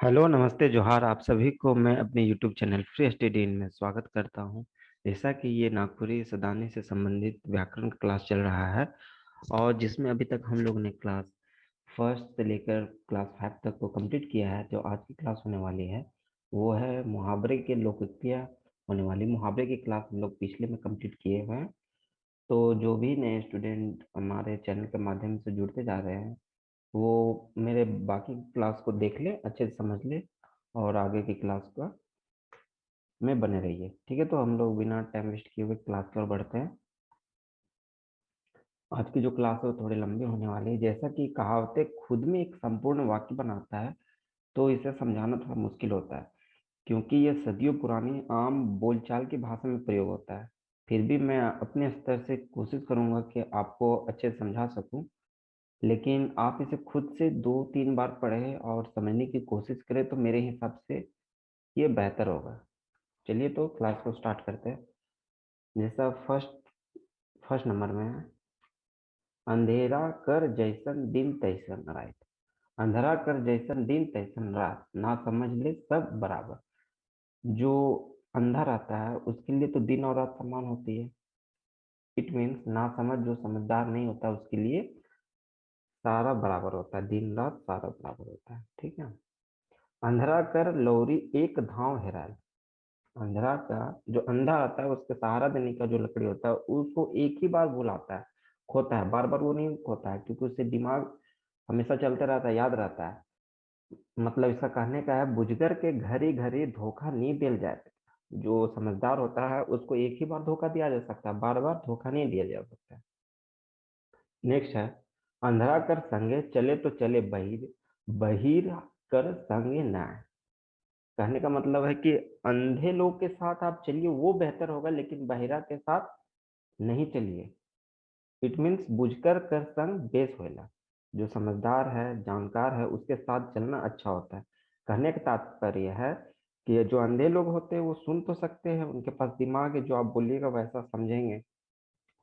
Hello, नमस्ते, जोहार। आप सभी को मैं अपने YouTube channel free study in में स्वागत करता हूं। जैसा कि ये नागपुरी सदाने से संबंधित व्याकरण का क्लास चल रहा है और जिसमें अभी तक हम लोग ने क्लास फर्स्ट से लेकर क्लास 5 तक को कंप्लीट किया है। जो आज की क्लास होने वाली है वो है मुहावरे के लोकोक्तियाँ होने वाली। मुहावरे की क्लास हम लोग पिछले में कंप्लीट किए हुए हैं। तो जो भी नए स्टूडेंट हमारे चैनल के माध्यम से जुड़ते जा रहे हैं वो मेरे बाकी क्लास को देख ले, अच्छे से समझ ले और आगे की क्लास का में बने रहिए। ठीक है, तो हम लोग बिना टाइम वेस्ट किए हुए क्लास की ओर बढ़ते हैं। आज की जो क्लास है वो थोड़ी लंबी होने वाली है। जैसा कि कहावतें खुद में एक संपूर्ण वाक्य बनाता है तो इसे समझाना थोड़ा मुश्किल होता है, क्योंकि यह सदियों पुरानी आम बोलचाल की भाषा में प्रयोग होता है। फिर भी मैं अपने स्तर से कोशिश करूंगा कि आपको अच्छे से समझा सकूं, लेकिन आप इसे खुद से 2-3 बार पढ़ें और समझने की कोशिश करें तो मेरे हिसाब से ये बेहतर होगा। चलिए तो क्लास को स्टार्ट करते हैं। जैसा फर्स्ट फर्स्ट नंबर में है, अंधेरा कर जैसन दिन तैसन रात। अंधेरा कर जैसन दिन तैसन रात, ना समझ ले सब बराबर। जो अंधा रहता है उसके लिए तो दिन और रात समान होती है। इट मीन्स ना समझ, जो समझदार नहीं होता उसके लिए सारा बराबर होता है, दिन रात सारा बराबर होता है। ठीक है। अंधेरा कर लौरी एक धाव हेराल। अंधेरा का जो अंधा आता है उसके सहारा देने का जो लकड़ी होता है उसको एक ही बार बुलाता है, खोता है। बार बार वो नहीं खोता है क्योंकि उससे दिमाग हमेशा चलते रहता है, याद रहता है। मतलब इसका कहने का है, बुझकर के घड़ी घड़ी धोखा नहीं दिल जाए। जो समझदार होता है उसको एक ही बार धोखा दिया जा सकता है, बार बार धोखा नहीं दिया जा सकता है। नेक्स्ट है, अंधेरा कर संगे चले तो चले बहिर, बहिर कर संगे ना। कहने का मतलब है कि अंधे लोग के साथ आप चलिए वो बेहतर होगा, लेकिन बहिरा के साथ नहीं चलिए। इट मीन्स बुझकर कर संग बेस होएला। जो समझदार है, जानकार है, उसके साथ चलना अच्छा होता है। कहने का तात्पर्य है कि जो अंधे लोग होते हैं वो सुन तो सकते हैं, उनके पास दिमाग है, जो आप बोलिएगा वैसा समझेंगे।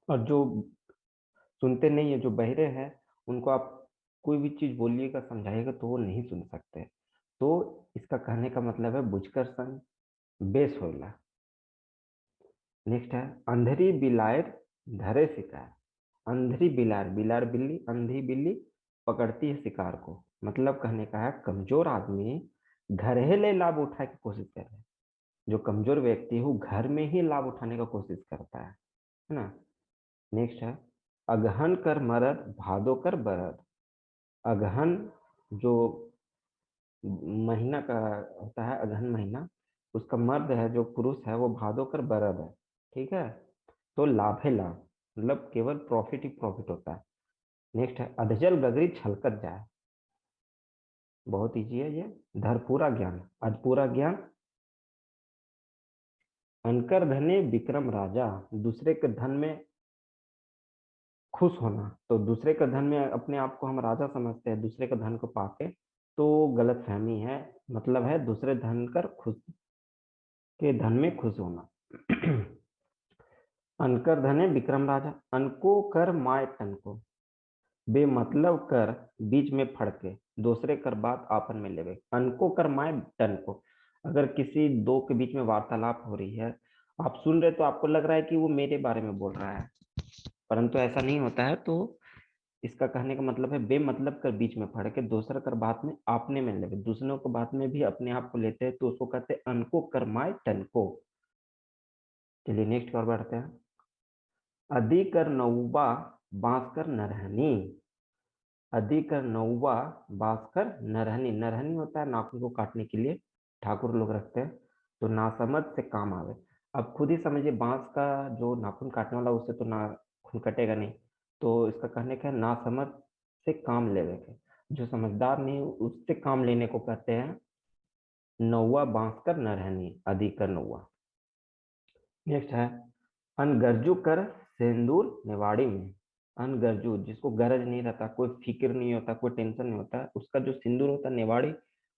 और जो सुनते नहीं है, जो बहरे हैं, उनको आप कोई भी चीज बोलिएगा, समझाइएगा तो वो नहीं सुन सकते। तो इसका कहने का मतलब है बुझकर संग बेस होएला। नेक्स्ट है, अंधेरी बिलायर धरे शिकार। अंधेरी बिलार, बिलार बिल्ली, अंधी बिल्ली पकड़ती है शिकार को। मतलब कहने का है कमजोर आदमी घर ही ले लाभ उठाने की कोशिश कर रहे हैं। जो कमजोर व्यक्ति है वो घर में ही लाभ उठाने का कोशिश करता है ना। नेक्स्ट है, अगहन कर मरद भादो कर बरद। अगहन जो महीना का होता है, अगहन महीना, उसका मर्द है जो पुरुष है वो भादो कर बरद है। ठीक है, तो लाभ है लाभ, मतलब केवल प्रॉफिट ही प्रॉफिट होता है। नेक्स्ट है, अधजल गगरी छलकत जाए। बहुत इजी है ये। धरपूरा ज्ञान, अधपूरा ज्ञान। अनकर धने विक्रम राजा, दूसरे के धन में खुश होना। तो दूसरे के धन में अपने आप को हम राजा समझते हैं, दूसरे के धन को पाके, तो गलत फहमी है। मतलब है दूसरे धन कर खुश के धन में खुश होना। अनकर धने विक्रम राजा, अनको कर माय तन को। बेमतलब कर बीच में फड़के, दूसरे कर बात आपन में लेवे। अनको कर माय टन को। अगर किसी दो के बीच में वार्तालाप हो रही है, आप सुन रहे तो आपको लग रहा है कि वो मेरे बारे में बोल रहा है, परंतु ऐसा नहीं होता है। तो इसका कहने का मतलब है बेमतलब कर बीच में फड़ के दूसरा कर बात में आपने में लेवे। दूसरों को बात में भी अपने आप को लेते हैं तो उसको कहते हैं अनको कर माय टन को। चलिए नेक्स्ट की ओर बढ़ते हैं। अधिक कर नौबा बांस कर नरहनी। अधिक नौवा बांसकर नरहनी। नरहनी होता है नाखून को काटने के लिए, ठाकुर लोग रखते हैं। तो नासमझ से काम आवे। अब खुद ही समझिए, बांस का जो नाखून काटने वाला उससे तो नाखून कटेगा नहीं। तो इसका कहने का है नासमझ से काम लेवे के। जो समझदार नहीं उससे काम लेने को कहते हैं नौवा बांसकर नरहनी, अधिक नौवा। नेक्स्ट है, अनगरजू कर सिंदूर निवाड़ी में। अनगरजू जिसको गरज नहीं रहता, कोई फिक्र नहीं होता, कोई टेंशन नहीं होता, उसका जो सिंदूर होता है निवाड़ी,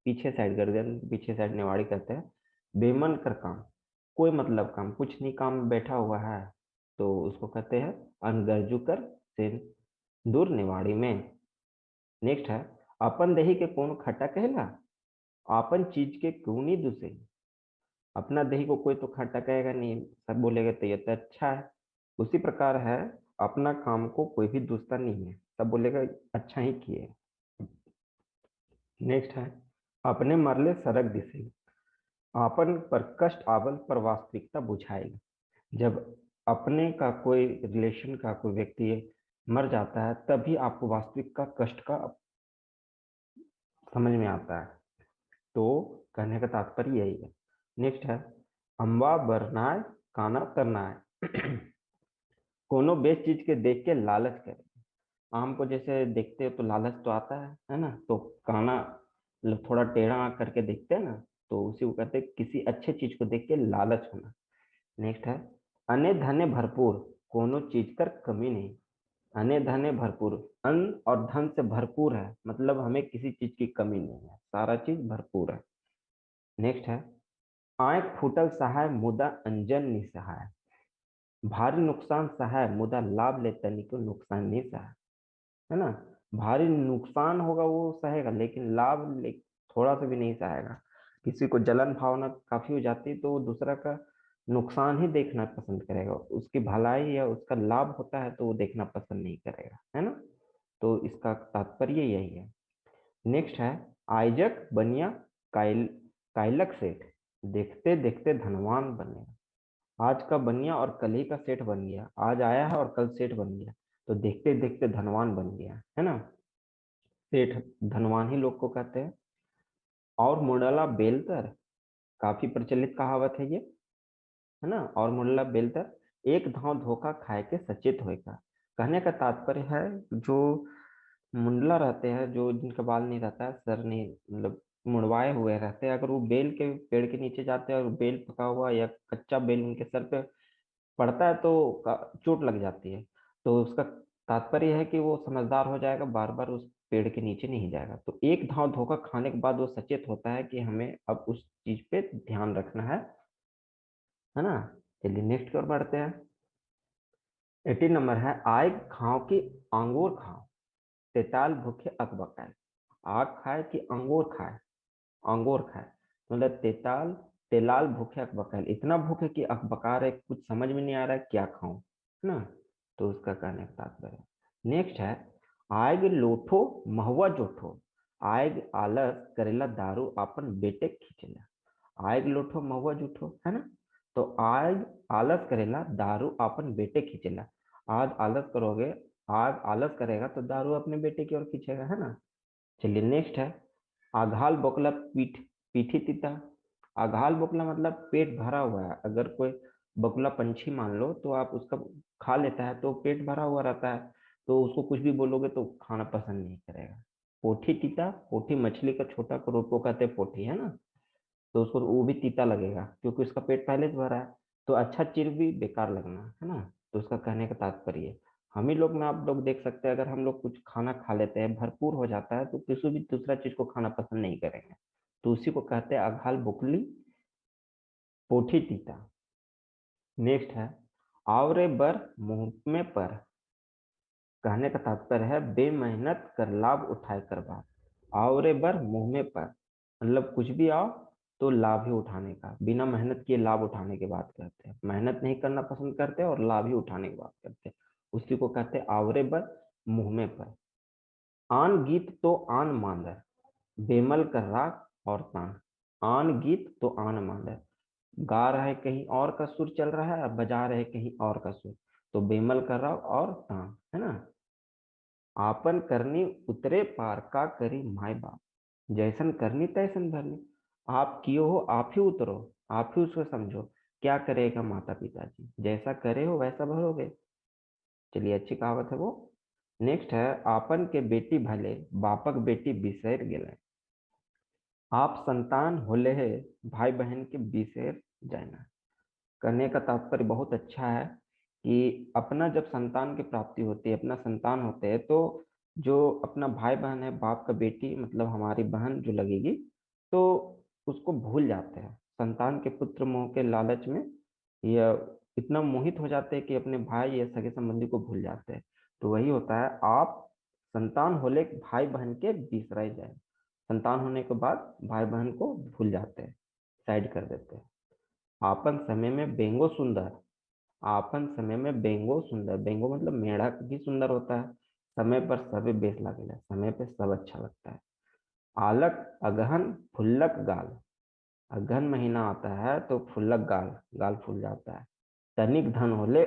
पीछे साइड गर्दन पीछे साइड निवाड़ी करते हैं। बेमन कर काम, कोई मतलब काम, कुछ नहीं काम में बैठा हुआ है, तो उसको कहते हैं अनगरजू कर सिंदूर निवाड़ी में। नेक्स्ट है, अपन दही के कौन खट्टा कहला। आपन चीज के क्यों दूसरे, अपना दही को कोई तो खट्टा कहेगा नहीं, सब बोलेगा तो ये तो अच्छा है। उसी प्रकार है, अपना काम को कोई भी दूसरा नहीं है, सब बोलेगा अच्छा ही किए। नेक्स्ट है, अपने मरले सरक दिसे, आपन पर कष्ट आवल पर वास्तविकता बुझाएगा। जब अपने का कोई रिलेशन का कोई व्यक्ति मर जाता है तभी आपको वास्तविक का कष्ट का समझ में आता है। तो कहने का तात्पर्य यही है। नेक्स्ट है, अम्बा बरनाए काना तरनाए कोनो बेच चीज के देख के लालच करे। आम को जैसे देखते हो तो लालच तो आता है ना, तो काना मतलब थोड़ा टेढ़ा करके देखते हैं ना, तो उसी को कहते हैं किसी अच्छे चीज को देख के लालच होना। नेक्स्ट है, अने धने भरपूर कोनो चीज कर कमी नहीं। अने धने भरपूर, अन्न और धन से भरपूर है, मतलब हमें किसी चीज की कमी नहीं है, सारा चीज भरपूर है। नेक्स्ट है, आंख फूटल सहाय मुदा अंजन निसहाय। भारी नुकसान सहाय मुदा लाभ ले तनिको नुकसान नहीं सहाय, है ना। भारी नुकसान होगा वो सहेगा, लेकिन थोड़ा सा भी नहीं सहेगा। किसी को जलन भावना काफी हो जाती है तो वो दूसरा का नुकसान ही देखना पसंद करेगा, उसकी भलाई या उसका लाभ होता है तो वो देखना पसंद नहीं करेगा, है ना। तो इसका तात्पर्य यही है। नेक्स्ट है, आइजक बनिया काइल काइलक सेठ, देखते देखते धनवान बने। आज का बनिया और कल ही का सेठ बन गया, आज आया है और कल सेठ बन गया, तो देखते देखते धनवान बन गया, है ना। सेठ धनवान ही लोग को कहते हैं। और मुड़ला बेलतर, काफी प्रचलित कहावत है ये, है ना। और मुड़ला बेलतर एक धाव धोखा खाए के सचेत होएगा। कहने का तात्पर्य है, जो मुंडला रहते हैं, जो जिनका बाल नहीं रहता है, सर नहीं मतलब मुड़वाए हुए रहते हैं, अगर वो बेल के पेड़ के नीचे जाते हैं और बेल पका हुआ या कच्चा बेल उनके सर पे पड़ता है तो चोट लग जाती है। तो उसका तात्पर्य है कि वो समझदार हो जाएगा, बार बार उस पेड़ के नीचे नहीं जाएगा। तो एक घाव धोखा खाने के बाद वो सचेत होता है कि हमें अब उस चीज पे ध्यान रखना है ना। चलिए नेक्स्ट की ओर बढ़ते हैं। 18 नंबर है, आग खाओ की अंगूर खाओ, तेताल भूखे अकबकाए। आग खाए कि अंगूर खाए, अंगूर खाए मतलब तेताल तेलाल भूखे अकबकाए, इतना भूखे कि अकबका रहे, कुछ समझ में नहीं आ रहा है क्या खाऊं, है ना। तो उसका कहने का तात्पर्य। नेक्स्ट है, आग लोठो महुआ जोठो, आग आलस करेला दारू अपन बेटे खींचेला। आग लोठो महुआ जूठो, है ना। तो आग आलस करेला दारू अपन बेटे खींचेला। आज आलस करोगे, आग आलस करेगा तो दारू अपने बेटे की ओर खींचेगा, है ना। चलिए नेक्स्ट है, आघाल बोकला पीठी तीता। आघाल बोकला मतलब पेट भरा हुआ है, अगर कोई बगुला पंछी मान लो तो आप उसका खा लेता है तो पेट भरा हुआ रहता है, तो उसको कुछ भी बोलोगे तो खाना पसंद नहीं करेगा। पोठी तीता, पोठी मछली का छोटा रूप को कहते हैं पोठी, है ना। तो उसको वो भी तीता लगेगा क्योंकि उसका पेट पहले से भरा है। तो अच्छा चीज भी बेकार लगना, है ना। तो उसका कहने का तात्पर्य है, हम ही लोग में आप लोग देख सकते हैं, अगर हम लोग कुछ खाना खा लेते हैं भरपूर हो जाता है तो किसी भी दूसरा चीज को खाना पसंद नहीं करेंगे। तो उसी को कहते हैं अघाल बुकली पोठी तीता। नेक्स्ट है, आवरे बर मुंह में पर। कहने का तात्पर्य है, बेमेहनत कर लाभ उठाए कर बात। आवरे बर मुंह में पर, मतलब कुछ भी आओ तो लाभ ही उठाने का, बिना मेहनत किए लाभ उठाने की बात करते हैं, मेहनत नहीं करना पसंद करते और लाभ ही उठाने की बात करते हैं। उसी को कहते हैं आवरे बर मुंह में पर। आन गीत तो आन मांदर, बेमल कर राग और तान। आन गीत तो आन मांदर, गा रहे कहीं और का सुर चल रहा है, बजा रहे कहीं और का सुर, तो बेमल कर राग और तान, है ना। आपन करनी उतरे पार का करी माई बाप, जैसन करनी तैसन भरनी। आप कियो हो आप ही उतरो, आप ही उसको समझो, क्या करेगा माता पिताजी, जैसा करे हो वैसा भरोगे। चलिए अच्छी कहावत है वो। नेक्स्ट है, आपन के बेटी भले बापक बेटी बिसर गेले। आप संतान होले है भाई बहन के बिसर जाना। करने का तात्पर्य बहुत अच्छा है कि अपना जब संतान की प्राप्ति होती है, अपना संतान होते हैं, तो जो अपना भाई बहन है, बाप का बेटी मतलब हमारी बहन जो लगेगी, तो उसको भूल जाते हैं संतान के पुत्र मोह के लालच में, या इतना मोहित हो जाते हैं कि अपने भाई या सगे संबंधी को भूल जाते हैं। तो वही होता है, आप संतान होले भाई बहन के बिसराई जाए। संतान होने के बाद भाई बहन को भूल जाते हैं, साइड कर देते हैं। आपन समय में बेंगो सुंदर, आपन समय में बेंगो सुंदर, बेंगो मतलब मेढक भी सुंदर होता है। समय पर सबे बेस लगेला, समय पे सब अच्छा लगता है। आलक अगहन फुल्लक गाल, अगहन महीना आता है तो फुल्लक गाल, गाल फूल जाता है। तनिक धन होले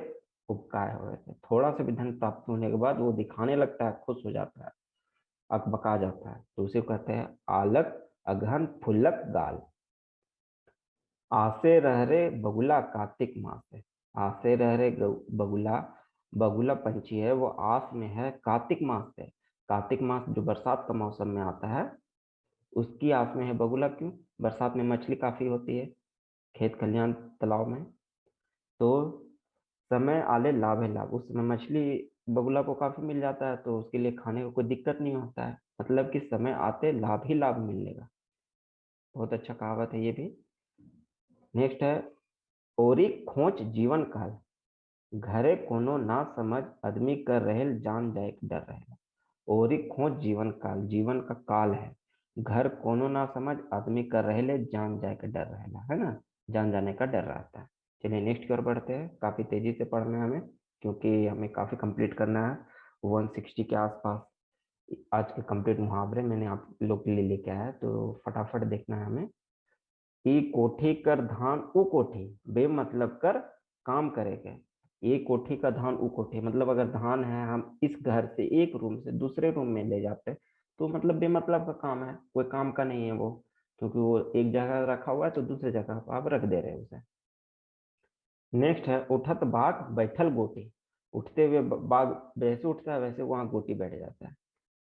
उपकाय होए थे, थोड़ा सा भी धन प्राप्त होने के बाद वो दिखाने लगता है, खुश हो जाता है, अकबका जाता है, तो उसे कहते हैं आलक अगहन फुल्लक गाल। आसे रह रे बगुला कार्तिक मास है, आसे रह रे बगुला, बगुला पंछी है वो आस में है कार्तिक मास से। कार्तिक मास जो बरसात का मौसम में आता है उसकी आस में है बगुला। क्यों? बरसात में मछली काफी होती है खेत खलिहान तालाब में, तो समय आले लाभ है लाभ, उस समय मछली बगुला को काफी मिल जाता है, तो उसके लिए खाने को कोई दिक्कत नहीं होता है, मतलब कि समय आते लाभ ही लाभ मिलेगा। बहुत अच्छा कहावत है ये भी। नेक्स्ट है ओरी खोच जीवन काल, घरे कोनो ना समझ आदमी कर रहेल जान जाए के डर रहेला। ओरी खोज जीवन काल, जीवन का काल है। घर कोनो ना समझ आदमी कर रहेले जान जाए के डर रहेला, है ना, जान जाने का डर रहता है। चलिए नेक्स्ट की ओर बढ़ते हैं, काफी तेजी से पढ़ना है हमें क्योंकि हमें काफी कंप्लीट करना है। 160 के आसपास आज के कंप्लीट मुहावरे मैंने आप लोग के लिए लेके आया है, तो फटाफट देखना है हमें। ई कोठी कर धान ऊ कोठी, बेमतलब कर काम करेंगे। ये कोठी का धान ऊ कोठी, मतलब अगर धान है हम इस घर से एक रूम से दूसरे रूम में ले जाते हैं तो मतलब बेमतलब का काम है, कोई काम का नहीं है वो, क्योंकि वो एक जगह रखा हुआ है तो दूसरी जगह पर आप रख दे रहे हैं उसे। नेक्स्ट है उठत बाघ बैठल गोटी, उठते हुए बाघ जैसे उठता है वैसे वहां गोटी बैठ जाता है।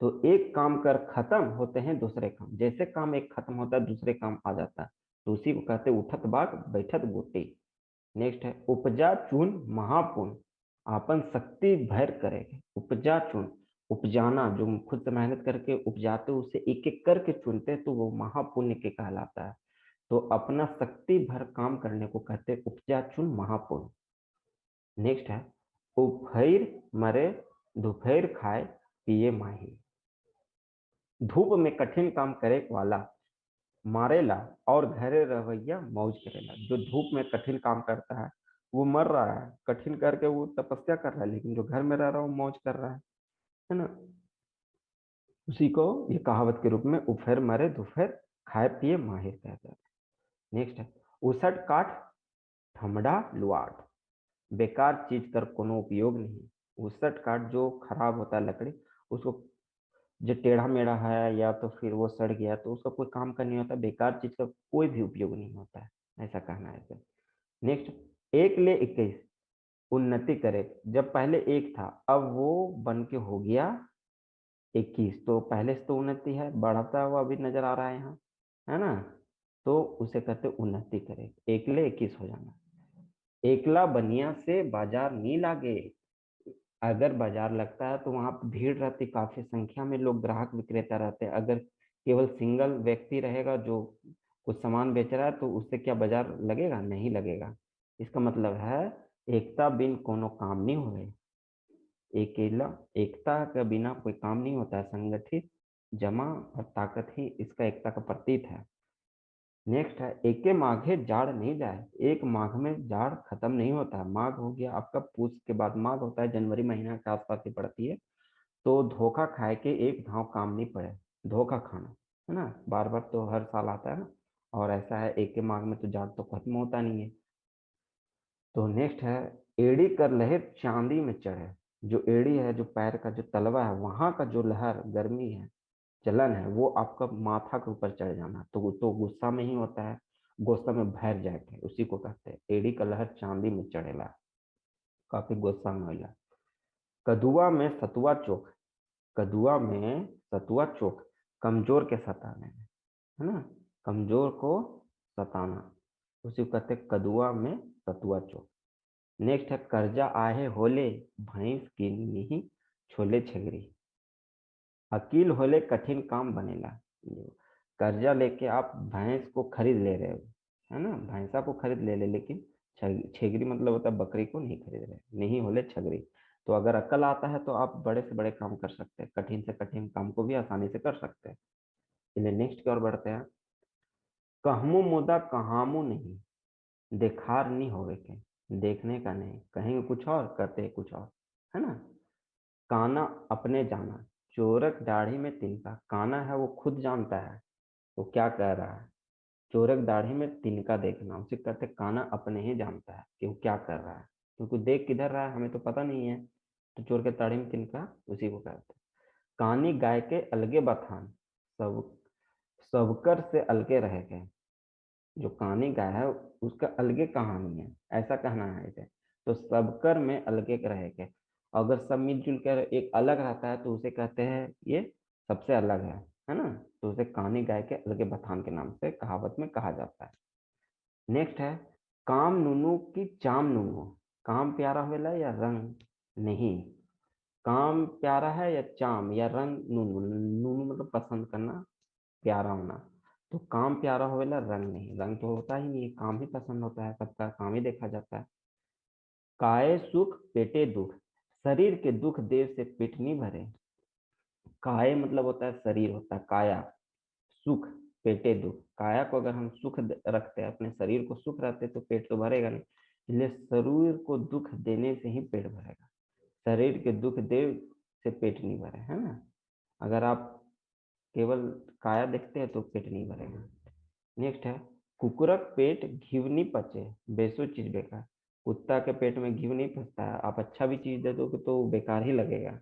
तो एक काम कर खत्म होते हैं दूसरे काम, जैसे काम एक खत्म होता है दूसरे काम आ जाता है, तो उसी को कहते हैं उठत बाघ बैठत गोटी। नेक्स्ट है उपजा चून महापुण्य, आपन शक्ति भर करेंगे। उपजा चून, उपजाना, जो खुद से मेहनत करके उपजाते उसे एक एक करके चुनते तो वो महापुण्य के कहलाता है। तो अपना शक्ति भर काम करने को कहते हैं उपजा चुन महापुण्य। नेक्स्ट है उपहैर मरे दोपहर खाए पिए माही, धूप में कठिन काम करे वाला मारेला और घरे रवैया मौज करेला। जो धूप में कठिन काम करता है वो मर रहा है, कठिन करके वो तपस्या कर रहा है, लेकिन जो घर में रह रहा है वो मौज कर रहा है ना। उसी को ये कहावत के रूप में उफेर मरे दोपहर खाए पिए माहिर कहते हैं। नेक्स्ट है उसट काठ ठमड़ा लुआट, बेकार चीज कर कोनो उपयोग नहीं। उसट काठ जो खराब होता है लकड़ी, उसको जो टेढ़ा मेढ़ा है या तो फिर वो सड़ गया तो उसका कोई काम का नहीं होता, बेकार चीज का कोई भी उपयोग नहीं होता है, ऐसा कहना है इसे। नेक्स्ट, एक ले 21 उन्नति करे, जब पहले एक था अब वो बन के हो गया 21, तो पहले से तो उन्नति है, बढ़ता हुआ भी नजर आ रहा है यहाँ, है ना, तो उसे कहते उन्नति करे, एक ले 21 हो जाना। एकला बनिया से बाजार नहीं लागे, अगर बाजार लगता है तो वहां पर भीड़ रहती, काफी संख्या में लोग ग्राहक विक्रेता रहते हैं। अगर केवल सिंगल व्यक्ति रहेगा जो कुछ सामान बेच रहा है तो उससे क्या बाजार लगेगा? नहीं लगेगा। इसका मतलब है एकता बिन कोनो काम नहीं हो रहे, अकेला, एकता के बिना कोई काम नहीं होता है, संगठित जमा और ताकत ही इसका एकता का प्रतीक है। नेक्स्ट है एके माघे जाड़ नहीं जाए, एक माघ में जाड़ खत्म नहीं होता। माघ हो गया आपका, पूछ के बाद माघ होता है, जनवरी महीना के आसपास ही पड़ती है। तो धोखा खाए के एक घाव काम नहीं पड़े, धोखा खाना, है ना, बार बार तो हर साल आता है ना, और ऐसा है एक के माघ में तो जाड़ तो खत्म होता नहीं है। तो नेक्स्ट है एड़ी कर लहर चांदी में चढ़े, जो एड़ी है, जो पैर का जो तलवा है वहां का जो लहर गर्मी है, चलन है, वो आपका माथा के ऊपर चढ़ जाना, तो गुस्सा में ही होता है, गुस्सा में भर जाके उसी को कहते हैं एड़ी का लहर चांदी में चढ़ेला, काफी गुस्सा में होला। कदुआ में सतुआ चोक, कदुआ में सतुआ चोक, कमजोर के सताने में, है ना, कमजोर को सताना, उसी को कहते हैं कदुआ में सतुआ चोक। नेक्स्ट है कर्जा आहे होले भैंस की नीही छोले छगरी, अकील होले कठिन काम बनेला। कर्जा लेके आप भैंस को खरीद ले रहे हो, है ना, भैंसा को खरीद ले लेकिन छेगरी मतलब होता है बकरी को नहीं खरीद रहे, नहीं होले छगरी। तो अगर अकल आता है तो आप बड़े से बड़े काम कर सकते हैं, कठिन से कठिन काम को भी आसानी से कर सकते हैं। चलिए नेक्स्ट की ओर बढ़ते हैं। कहमू मुदा कहामू नहीं, देखार नहीं होवे के, देखने का नहीं, कहेंगे कुछ और करते हैं कुछ और, है ना। काना अपने जाना, चोरक दाढ़ी में तिनका, काना है वो खुद जानता है वो क्या कह रहा है। चोरक दाढ़ी में तिनका देखना, उसे कहते काना अपने ही जानता है कि वो क्या कर रहा है, क्योंकि देख किधर रहा है हमें तो पता नहीं है। तो चोर के दाढ़ी में तिनका उसी को कहते हैं। कानी गाय के अलगे बथान, सब सबकर से अलगे रह गए। जो कहानी गाया है उसका अलगे कहानी है, ऐसा कहना है इसे। तो सबकर में अलगे रह के, अगर सब मिलजुल कर एक अलग रहता है तो उसे कहते हैं ये सबसे अलग है ना। तो उसे कहानी गाय के अलगे बथान के नाम से कहावत में कहा जाता है। नेक्स्ट है, काम नुनू की चाम नुनू, काम प्यारा होला या रंग नहीं। काम प्यारा है या चाम या रंग नुनू, नुनू मतलब पसंद करना, प्यारा होना। तो काम प्यारा होवेला रंग नहीं, रंग तो होता ही नहीं, काम ही पसंद होता है, सबका काम ही देखा जाता है। काये सुख पेटे दुख, शरीर के दुख देव से पेट नहीं भरे। काये मतलब होता है शरीर होता है काया, सुख पेटे दुख, काया को अगर हम सुख रखते हैं, अपने शरीर को सुख रखते तो पेट तो भरेगा नहीं, इसलिए शरीर को दुख देने से ही पेट भरेगा। शरीर के दुख देव से पेट नहीं भरे, है ना। अगर आप केवल काया देखते हैं तो पेट नहीं भरेगा। नेक्स्ट है, कुकुरक पेट घिव नहीं पचे, बेसो चीज बेकार। कुत्ता के पेट में घिव नहीं पचता है, आप अच्छा भी चीज दे दोगे तो बेकार ही लगेगा।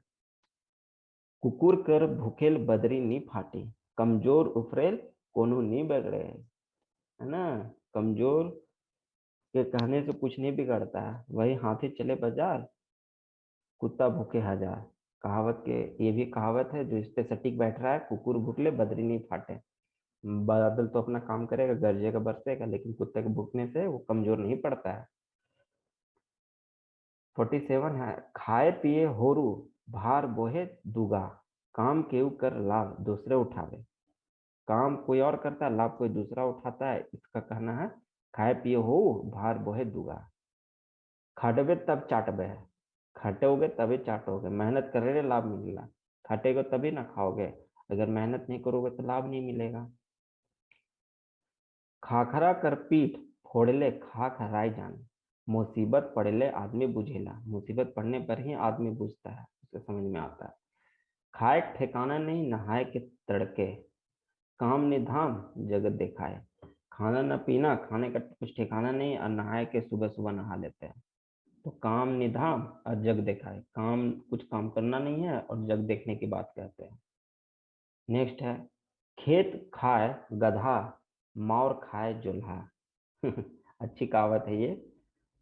कुकुर कर भूखेल बदरी नहीं फाटी, कमजोर उफरेल कोनो नहीं बिगड़े, है ना। कमजोर के कहने से कुछ नहीं बिगड़ता है, वही हाथी चले बाजार, कुत्ता भूखे हजार। कहावत के ये भी कहावत है जो इस पे सटीक बैठ रहा है, कुकुर भूखले बदरी नहीं फाटे। बादल तो अपना काम करेगा, गरजेगा बरसेगा, लेकिन कुत्ते के भूखने से वो कमजोर नहीं पड़ता है। 47 है, खाए पिए होरू, भार बोहे दुगा, काम केहू कर लाभ दूसरे उठावे। काम कोई और करता है, लाभ कोई दूसरा उठाता है, इसका कहना है खाए पिए हो भार बोहे दुगा। खटबे तब चाटबे है, खटोगे तभी चाटोगे, मेहनत करोगे लाभ मिलेगा, खटेगा तभी ना खाओगे, अगर मेहनत नहीं करोगे तो लाभ नहीं मिलेगा। खाखरा कर पीठ फोड़ले खाक हराय जाने, मुसीबत पड़ले आदमी बुझेला, मुसीबत पड़ने पर ही आदमी बुझता है, उसे समझ में आता है। खाए ठिकाना नहीं नहाए के तड़के, काम निधाम जगत दिखाए। खाना न पीना, खाने का कुछ ठिकाना नहीं, और नहाए के सुबह सुबह नहा लेते हैं। तो काम निधाम और जग दिखाए, काम कुछ काम करना नहीं है और जग देखने की बात कहते हैं। नेक्स्ट है, खेत खाए गधा, मौर खाए जोल्हा। अच्छी कहावत है ये।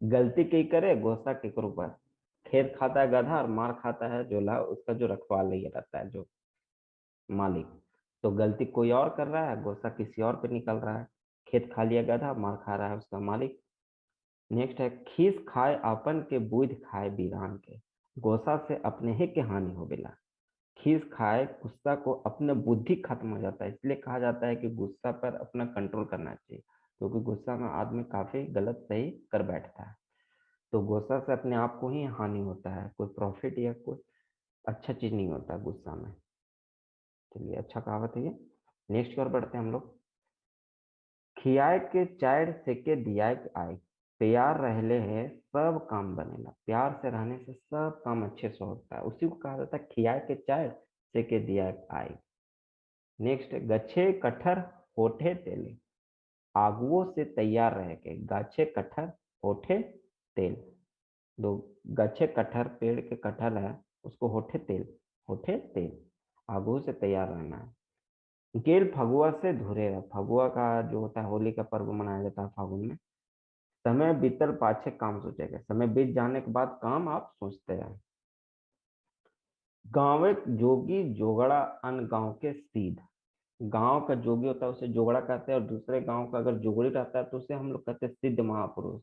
गलती की करे गोसा केकरो पर, खेत खाता है गधा और मार खाता है जोल्हा, उसका जो रखवाला ये रहता है, जो मालिक। तो गलती कोई और कर रहा है, गोसा किसी और पे निकल रहा है। खेत खा लिया गधा, मार खा रहा है उसका मालिक। नेक्स्ट है, खीस खाए आपन के बुध खाए बीरान के, गोसा से अपने ही के हानि हो बेला। खीस खाए गुस्सा को, अपना बुद्धि खत्म हो जाता है, इसलिए कहा जाता है कि गुस्सा पर अपना कंट्रोल करना चाहिए, क्योंकि गुस्सा में आदमी काफी गलत सही कर बैठता है। तो गुस्सा से अपने आप को ही हानि होता है, कोई प्रॉफिट या कोई अच्छा चीज नहीं होता गुस्सा में। चलिए अच्छा कहावत है ये। नेक्स्ट की ओर बढ़ते हैं हम लोग। खियाए के चाय सेके दियाए के आए, प्यार रहले है सब काम बनेला, प्यार से रहने से सब काम अच्छे से होता है, उसी को कहा जाता है खियाए के चाय सेके दियाए के आए। नेक्स्ट, गच्छे कटहर होठे तेले, आगुओं से तैयार रह के, गाछे कटहर होठे तेल। दो, गच्छे कटहर पेड़ के कटहल है, उसको होठे तेल, होठे तेल, आगुओं से तैयार रहना है। गेल फगुआ से धुरेरा, फगुआ का जो होता है होली का पर्व मनाया जाता है फागुन में। समय बीतल पाछे काम सोचेगा, समय बीत जाने के बाद काम आप सोचते हैं। गाँव जोगी जोगड़ा अन गाँव के सीध, गांव का जोगी होता है उसे जोगड़ा कहते हैं, और दूसरे गांव का अगर जोगड़ी रहता है तो उसे हम लोग कहते हैं सिद्ध महापुरुष।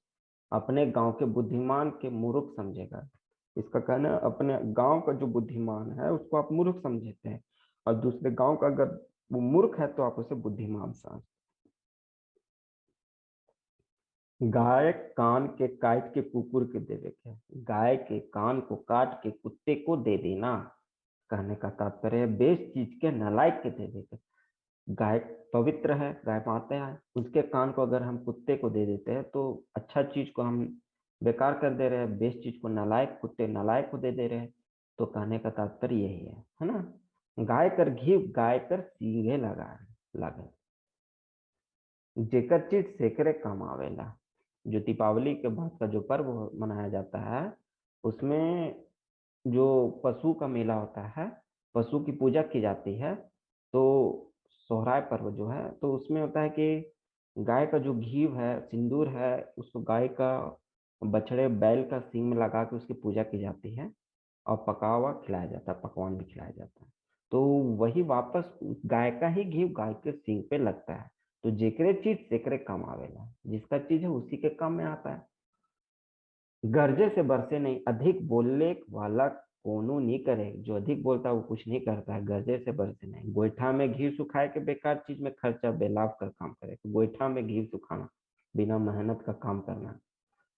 अपने गांव के बुद्धिमान के मूर्ख समझेगा, इसका कहना है अपने गांव का जो बुद्धिमान है उसको आप मूर्ख समझते हैं, और दूसरे गांव का अगर वो मूर्ख है तो आप उसे बुद्धिमान समझ। गाय कान के काट के कुकुर के दे देखे, गाय के कान को काट के कुत्ते को दे देना, कहने का तात्पर्य है बेच चीज के नालायक के दे देते। गाय पवित्र है, गाय माता है, उसके कान को अगर हम कुत्ते को दे देते हैं तो अच्छा चीज को हम बेकार कर दे रहे हैं, बेस्ट चीज को नालायक कुत्ते नालायक को दे दे रहे हैं। तो कहने का तात्पर्य यही है ना। गाय कर घी गाय कर सींगे लगा जेकर चीज सेकरे काम आवेला। जो दीपावली के बाद का जो पर्व मनाया जाता है, उसमें जो पशु का मेला होता है, पशु की पूजा की जाती है। तो सोहराय पर्व जो है तो उसमें होता है कि गाय का जो घी है, सिंदूर है, उसको गाय का बछड़े बैल का सींग में लगा के उसकी पूजा की जाती है और पका हुआ खिलाया जाता है, पकवान भी खिलाया जाता है। तो वही वापस गाय का ही घी गाय के सींग पे लगता है। तो जेकरे चीज सेकरे काम आवेला, जिसका चीज है उसी के काम में आता है। गरजे से बरसे नहीं, अधिक बोलने वाला कोनो नहीं करे। जो अधिक बोलता है वो कुछ नहीं करता है। गरजे से बरसे नहीं, गोईठा में घी सुखाए के बेकार चीज में खर्चा बेलाव का काम करे। गोईठा में घी सुखाना, बिना मेहनत का काम करना।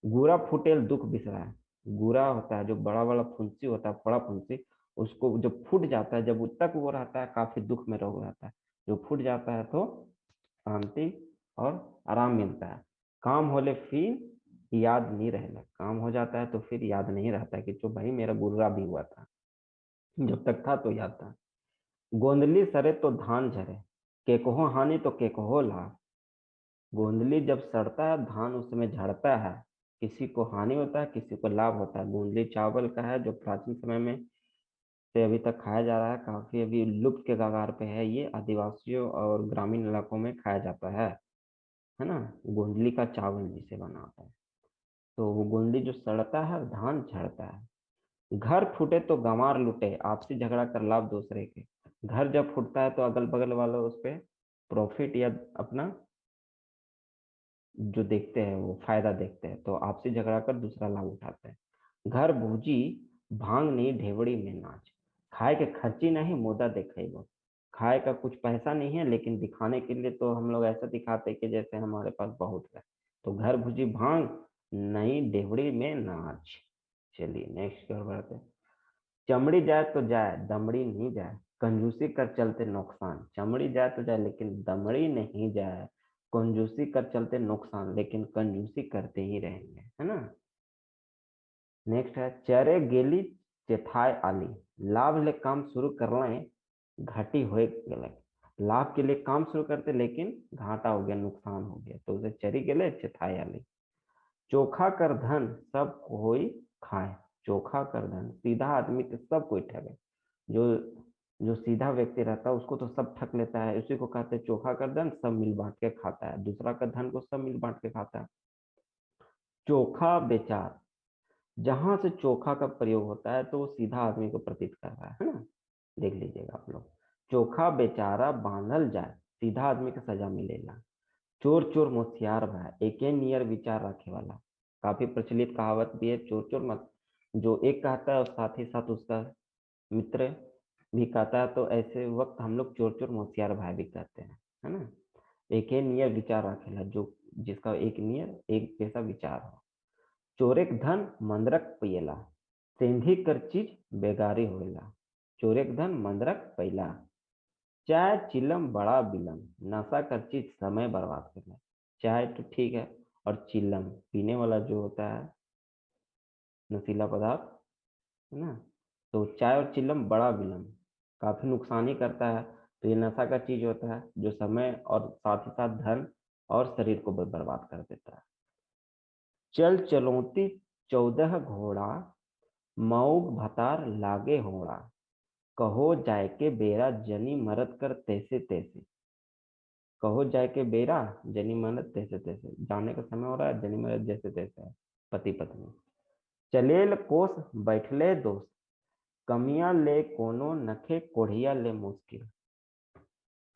गुरा फुटेल दुख बिसराए। गुरा होता है जो बड़ा बड़ा फुंसी होता है, बड़ा फुंसी, उसको जब फूट जाता है, जब तक वो रहता है काफी दुख में रोग रहता है। जो फूट जाता है तो शांति और आराम मिलता है। काम होले फिर याद नहीं रहना, काम हो जाता है तो फिर याद नहीं रहता है कि जो भाई मेरा गुर्रा भी हुआ था, जब तक था तो याद था। गोंदली सरे तो धान झरे, के कहो हानि तो के कहो लाभ। गोंदली जब सड़ता है, धान उसमें झड़ता है, किसी को हानि होता है, किसी को लाभ होता है। गोंदली चावल का है जो प्राचीन समय में से अभी तक खाया जा रहा है, काफी अभी लुप्त के कगार पे है। ये आदिवासियों और ग्रामीण इलाकों में खाया जाता है ना। गोंदली का चावल जिसे बना होता है। तो वो गोंदली जो सड़ता है, धान झड़ता है। घर फूटे तो गंवार लुटे, आपसी झगड़ा कर लाभ दूसरे के। घर जब फूटता है तो अगल बगल वाले उस पे प्रॉफिट या अपना जो देखते हैं वो फायदा देखते हैं, तो आपसी झगड़ा कर दूसरा लाभ उठाते हैं। घर बूझी भांग नहीं ढेवड़ी में नाच, खाए के खर्ची नहीं मुदा देखे वो। खाए का कुछ पैसा नहीं है, लेकिन दिखाने के लिए तो हम लोग ऐसा दिखाते हैं कि जैसे हमारे पास बहुत है। तो घर भुजी भांग नहीं ढेवड़ी में नाच। चलिए नेक्स्ट की ओर बढ़ते हैं। चमड़ी जाए तो जाए, दमड़ी नहीं जाए, कंजूसी कर चलते नुकसान। चमड़ी जाए तो जाए लेकिन दमड़ी नहीं जाए। कंजूसी कर चलते नुकसान, लेकिन कंजूसी करते ही रहेंगे, है ना। नेक्स्ट है चरे गेली चेथाय आली, लाभ ले काम शुरू कर लें घाटी हो गए। लाभ के लिए काम शुरू करते लेकिन घाटा हो गया, नुकसान हो गया, तो उसे चरी गेले चेथाय आली। चोखा कर धन सब कोई खाए। चोखा कर धन, सीधा आदमी के सब कोई ठगे। जो जो सीधा व्यक्ति रहता है उसको तो सब ठग लेता है, उसी को कहते हैं चोखा का धन सब मिल बांट के खाता है, दूसरा का धन को सब मिल बांट के खाता है। चोखा बेचार, जहां से चोखा का प्रयोग होता है तो वो सीधा आदमी को प्रतीत कर रहा है ना। देख लीजिएगा आप लोग। चोखा बेचारा बांधल जाए, सीधा आदमी को सजा मिलेगा। चोर चोर मुखियार भाई, एक नियर विचार रखे वाला। काफी प्रचलित कहावत भी है, चोर चोर मत। जो एक कहता है और साथ ही साथ उसका मित्र भी कहता है, तो ऐसे वक्त हम लोग चोर चोर होशियार भाई भी कहते हैं, है ना। एक नियर विचार रखेला, जो जिसका एक नियर एक जैसा विचार हो। चोरेक धन मंदरक पियला, सेंधी कर चीज बेगारी होएला। चोरेक धन मंदरक पैला, चाय चिलम बड़ा बिलम, नशा कर चीज समय बर्बाद करना। चाय तो ठीक है, और चिलम पीने वाला जो होता है नशीला पदार्थ, है ना। तो चाय और चिलम बड़ा विलम्ब काफी नुकसान ही करता है। तो ये नशा का चीज होता है जो समय और साथ ही साथ धन और शरीर को भी बर्बाद कर देता है। चल चलोती 14 घोड़ा, मऊग भतार लागे होड़ा। कहो जाय के बेरा जनी मरद कर तैसे तैसे। कहो जाय के बेरा जनी मरद तैसे तैसे, जाने का समय हो रहा है, जनी मरद जैसे तैसे है, पति पत्नी। चलेल कोस बैठले दोस्त, कमियां ले कोनो नखे कोढ़िया ले मुश्किल।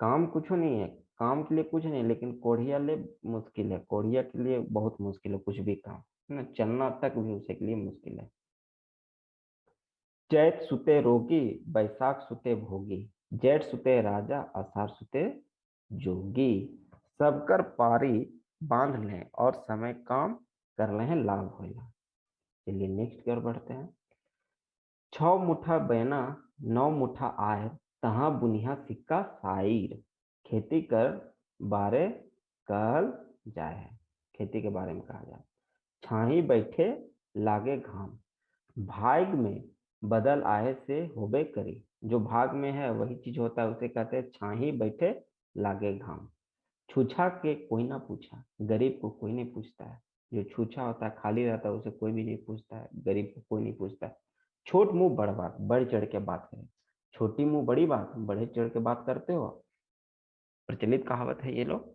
काम कुछ नहीं है, काम के लिए कुछ नहीं, लेकिन कोढ़िया ले मुश्किल है। कोढ़िया के लिए बहुत मुश्किल है कुछ भी काम, है ना। चलना तक भी उसे के लिए मुश्किल है। चैत सुते रोगी, बैसाख सुते भोगी। जेठ सुते राजा, आषाढ़ सुते जोगी। सबकर पारी बांध लें और समय काम कर लें लाभ होला। चलिए नेक्स्ट की ओर बढ़ते हैं। 6 मुठा बेना 9 मुठा आयर, तहाँ बुनिया सिक्का साइर। खेती कर बारे कहल जाए है, खेती के बारे में कहा जाए। छाही बैठे लागे घाम, भाग में बदल आए से होबे करी। जो भाग में है वही चीज होता है, उसे कहते हैं छाही बैठे लागे घाम। छूछा के कोई ना पूछा, गरीब को कोई नहीं पूछता है। जो छूछा होता है, खाली रहता है, उसे कोई भी नहीं पूछता है, गरीब को कोई नहीं पूछता है। छोट मुंह बड़ बात, बढ़ चढ़ के बात करे। छोटी मुंह बड़ी बात, बढ़े चढ़ के बात करते हो। प्रचलित कहावत है ये लोग।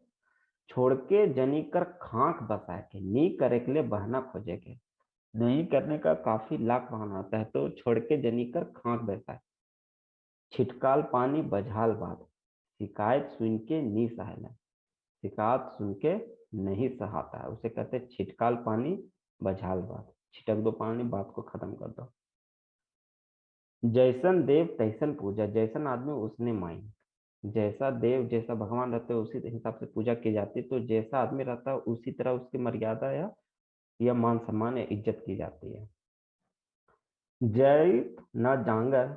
छोड़ के जनी कर खाक बसा के, नी करे के लिए बहाना खोजे के। नहीं करने का काफी लाख बहाना आता है, तो छोड़ के जनी कर खाक बैसा है। छिटकाल पानी बझाल बात, शिकायत सुन के नी सहायला। शिकायत सुन के नहीं सहाता है, उसे कहते हैं छिटकाल पानी बझाल बात। छिटक दो पानी, बात को खत्म कर दो। जैसन देव तैसन पूजा, जैसन आदमी उसने माई। जैसा देव, जैसा भगवान रहते हैं उसी हिसाब से पूजा की जाती है। तो जैसा आदमी रहता है उसी तरह उसकी मर्यादा या मान सम्मान या इज्जत की जाती है। जय न जांगर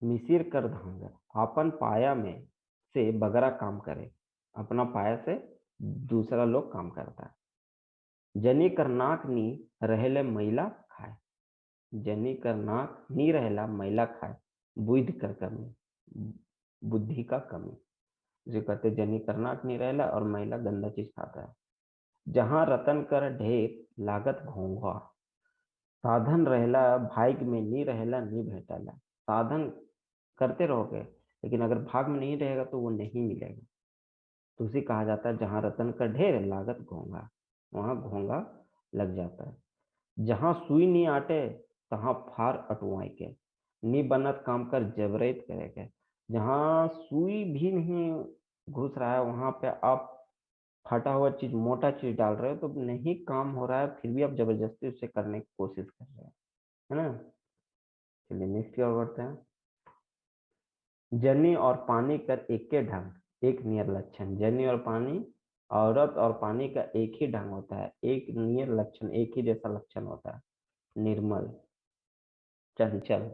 मिसिर कर धांगर, अपन पाया में से बगरा काम करे। अपना पाया से दूसरा लोग काम करता है। जनी कर नाक नी रहेले मैला खाए, जनी कर नाक नी रहेला मैला खाए। बुद्धि कर कमी, बुद्धि का कमी। जो कहते जनी कर नाक नहीं रहेला और मैला गंदा चीज खाता है। जहां रतन कर ढेर लागत घोंघा, साधन रहेला भाग में नहीं रहेला नहीं भेटाला। साधन करते रहोगे लेकिन अगर भाग में नहीं रहेगा तो वो नहीं मिलेगा। तो उसे कहा जाता है जहां रतन का ढेर लागत घोंघा, वहां घोंघा लग जाता है। जहां सुई नहीं आटे तहां फार अटवाई के, नी बनत काम कर जबरत करेगा। जहां सुई भी नहीं घुस रहा है वहां पे आप फटा हुआ चीज, मोटा चीज डाल रहे हो तो नहीं काम हो रहा है, फिर भी आप जबरदस्ती उसे करने की कोशिश कर रहे हो, है ना। चलिए नेक्स्ट की ओर बढ़ते हैं। जनी और पानी कर एक के ढंग एक नियर लक्षण। जनी और पानी, औरत और पानी का एक ही ढंग होता है, एक नियर लक्षण, एक ही जैसा लक्षण होता है। निर्मल, चंचल।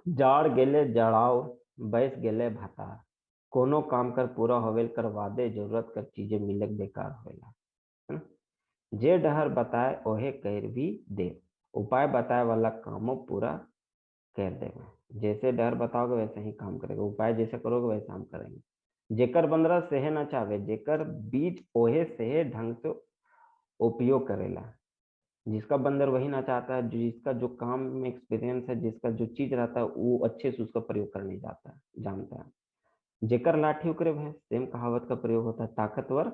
जाड़ गेले जड़ाव, बैस गेले भातार। कोनो काम कर पूरा होवेल कर वादे जरूरत कर चीजें मिलक बेकार होवेला, है ना। जे डहर बताए ओहे कर भी दे, उपाय बताए वाला कामों पूरा कर देगा। जैसे डर बताओगे वैसे ही काम करेगा, उपाय जैसे करोगे वैसे हम करेंगे। जेकर बंदरा सेहे ना चाहे, जेकर बीच ओहे सेहे ढंग से उपयोग करेला। जिसका बंदर वही ना चाहता है, जिसका जो काम में एक्सपीरियंस है, जिसका जो चीज रहता है वो अच्छे से उसका प्रयोग करने जाता है, जानता है। जेकर लाठी उकरे भय, सेम कहावत का प्रयोग होता है, ताकतवर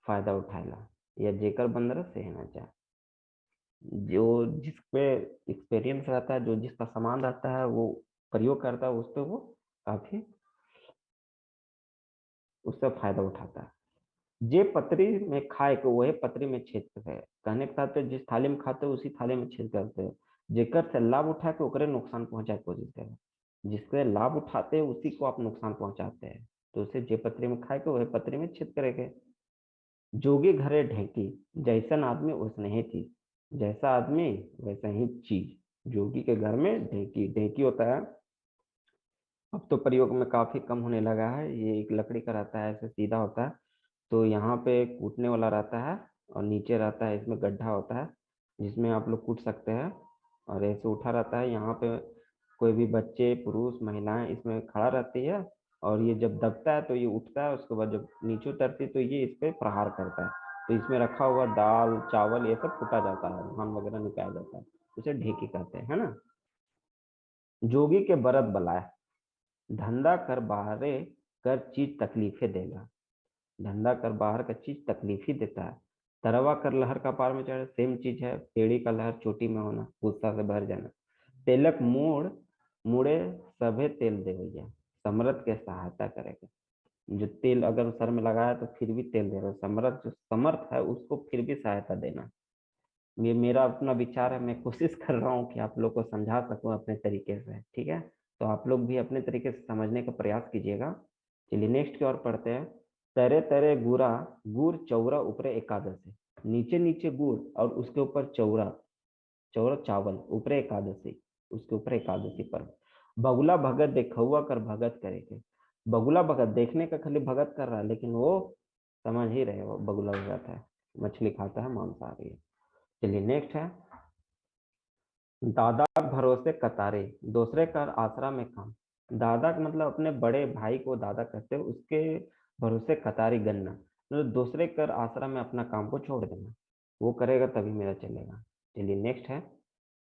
फायदा उठाएला। या जेकर बंदर सेहे ना चाहे, जो जिस पे एक्सपीरियंस रहता है, जो जिसका सामान रहता है वो प्रयोग करता है, उस पे वो काफी उससे फायदा उठाता है। जे पतरी में खाए को वही पतरी में छेद करे। कहने के तात्पर्य जिस थाली में खाते हो उसी थाली में छेद करते हो। जेकर से लाभ उठा के ओकरे नुकसान पहुंचाए के कोशिश करे। जिससे लाभ उठाते हैं उसी को आप नुकसान पहुंचाते हैं, तो उसे जे पतरी में खाए को वही पतरी में छेद करेंगे। जोगी घरे ढेंकी, जैसन आदमी वैसने ही चीज। जैसा आदमी वैसा ही चीज। जोगी के घर में ढेंकी, ढेंकी होता है, अब तो प्रयोग में काफी कम होने लगा है। ये एक लकड़ी का रहता है, ऐसे सीधा होता है, तो यहाँ पे कूटने वाला रहता है और नीचे रहता है, इसमें गड्ढा होता है जिसमें आप लोग कूट सकते हैं। और ऐसे उठा रहता है, यहाँ पे कोई भी बच्चे, पुरुष, महिलाएं इसमें खड़ा रहती है। और ये जब दबता है तो ये उठता है, उसके बाद जब नीचे उतरती है तो ये इस पे प्रहार करता है। तो इसमें रखा हुआ दाल चावल ये सब कूटा जाता है, धान वगैरह निकाला जाता है, उसे ढेकी कहते हैं, है ना। जोगी के बरत बलाए, धंधा कर बाहरे कर चीज तकलीफे देगा। धंधा कर बाहर का चीज तकलीफ ही देता है। तरवा कर लहर का पार में चढ़े, सेम चीज है। पेड़ी का लहर चोटी में होना, गुस्सा से भर जाना। तेलक मूड मुड़े सभे तेल दे भैया, समरथ के सहायता करेगा। जो तेल अगर सर में लगाया तो फिर भी तेल दे रहा है, समरथ जो समर्थ है उसको फिर भी सहायता देना। ये मेरा अपना विचार है, मैं कोशिश कर रहा हूँ कि आप लोग को समझा सकूं अपने तरीके से, ठीक है। तो आप लोग भी अपने तरीके से समझने का प्रयास कीजिएगा। चलिए नेक्स्ट की ओर पढ़ते हैं। तरे तरे गुरा, गुड़ चौरा ऊपरे एकादशी। नीचे नीचे गुड़ और उसके ऊपर चौरा, चौरा चावल ऊपरे एकादशी, उसके ऊपर एकादशी पर्व। बगुला भगत देखौआ कर भगत करे के। बगुला भगत देखने का खाली भगत कर रहा है, लेकिन वो समझ ही रहे वो बगुला भगत है, मछली खाता है, मांसाहारी है। चलिए नेक्स्ट है, दादा भरोसे कतारे, दूसरे का आसरा में काम। दादा का मतलब अपने बड़े भाई को दादा कहते हैं, उसके भरोसे कतारी गन्ना, मतलब दूसरे कर आसरा में अपना काम को छोड़ देना, वो करेगा तभी मेरा चलेगा। चलिए नेक्स्ट है,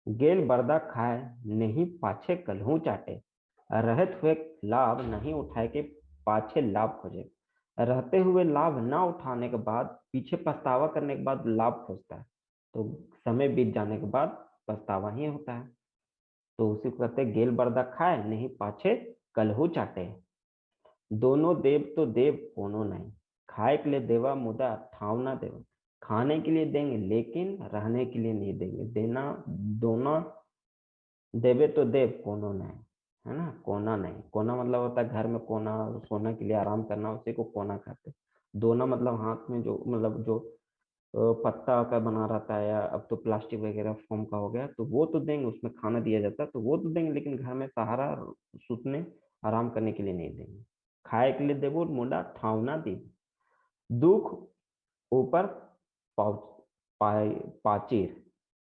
गेल बरदा खाए नहीं पाछे कलहू चाटे, रहत हुए लाभ नहीं उठाए के पाछे लाभ खोजे। रहते हुए लाभ ना उठाने के बाद पीछे पछतावा करने के बाद लाभ खोजता है, तो समय बीत जाने के बाद पछतावा ही होता है। तो उसी को कहते हैं, गेल बरदा खाए नहीं पाछे कलहू चाटे। दोनों देव तो देव कोनो नहीं, खाए के लिए देवा मुदा ठाव ना देवा। खाने के लिए देंगे लेकिन रहने के लिए नहीं देंगे, देना दोनों देवे तो देव कोनो नहीं, है ना। कोना नहीं, कोना मतलब होता है घर में कोना, सोने के लिए आराम करना, उसी को कोना कहते हैं। दोना मतलब हाथ में जो, मतलब जो पत्ता का बना रहता है, या अब तो प्लास्टिक वगैरह फोम का हो गया, तो वो तो देंगे, उसमें खाना दिया जाता है तो वो तो देंगे, लेकिन घर में सहारा सुतने आराम करने के लिए नहीं देंगे। खाए के लिए देवो मुंडा ठावना दी, दुख ऊपर पहुंच पाए पाचिर,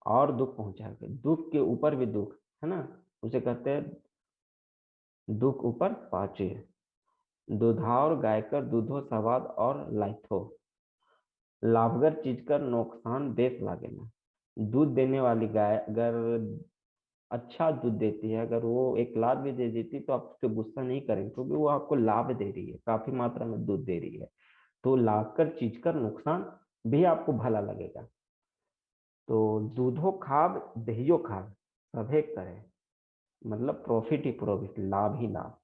और दुख पहुंचा के, दुख के ऊपर भी दुख, है ना, उसे कहते हैं दुख ऊपर पाचिर। दुधार गायकर दूधो सवाद और लाइथो, लाभगर चीज कर नुकसान देश लागेना। दूध देने वाली गाय अगर अच्छा दूध देती है, अगर वो एक लाख भी दे देती तो आप उस पर गुस्सा नहीं करेंगे, क्योंकि वो आपको लाभ दे रही है, काफी मात्रा में दूध दे रही है। तो लाभकर चीज का नुकसान भी आपको भला लगेगा। तो दूधो खाब दहियो खाब सभे करे, मतलब प्रॉफिट ही प्रॉफिट, लाभ ही लाभ,